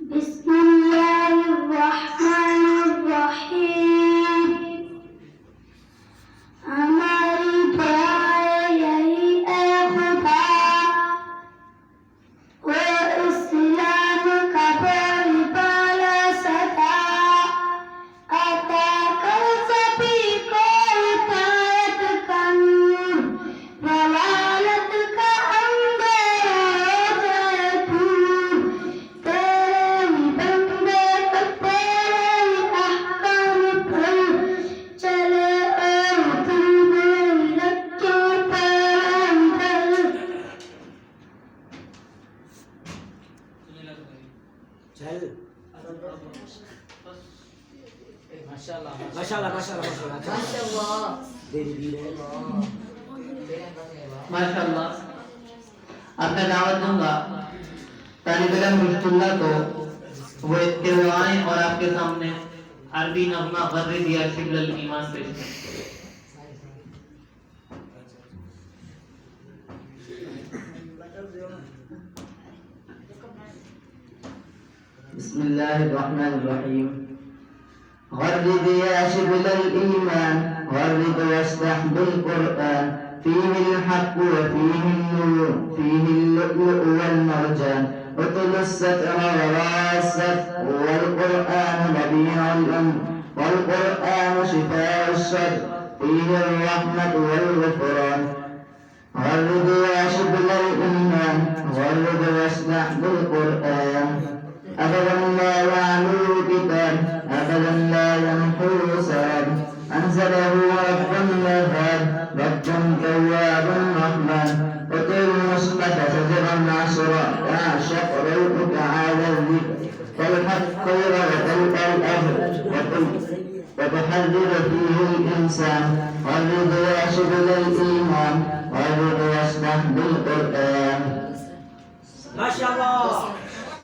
بسم الله الرحمن الرحيم हमारी दुआ यही है खुदा वो इस्लाम का बोलबाला सदा अता कर सभी को हिदायत का नूर जलालत का अंधेरा हो जाए दूर तेरे ही बंदे को तेरे ही अहकाम पर चले और तुम लक्ष्यों पर अंदर चल माशाल्लाह माशाल्लाह माशाल्लाह माशाल्लाह धीरे धीरे माशाल्लाह। अब मैं दावत दूंगा तालिब इल्म रुशदुल्लाह को वो इत्तिवाएं और आपके सामने अरबी नगमा गर्रे दिया शिबल ईमान पेश करें। बिस्मिल्लाहिर्रहमानिर्रहीम। غرد يا شبل الإيمان غرد واصدح بالقرآن فيه الحق وفيه النور فيه اللؤلؤ والمرجان اطل الستر وراء الستر والقرآن نبيع الأمر والقرآن شفاء الصدر فيه الرحمة والغفران غرد يا شبل الإيمان غرد واصدح بالقرآن أبدا لا يعلو كتاب أبدا لا يمحو سراب أنزله رب الوهاب رب تواب رحمن أطير المصطفى شجرا عصرا أعشق روحك على الذكر تلحق خير وتلقى الأجر وتحرر فيه الإنسان غرد يا شبل الإيمان غرد واصدح بالقرآن माशाल्लाह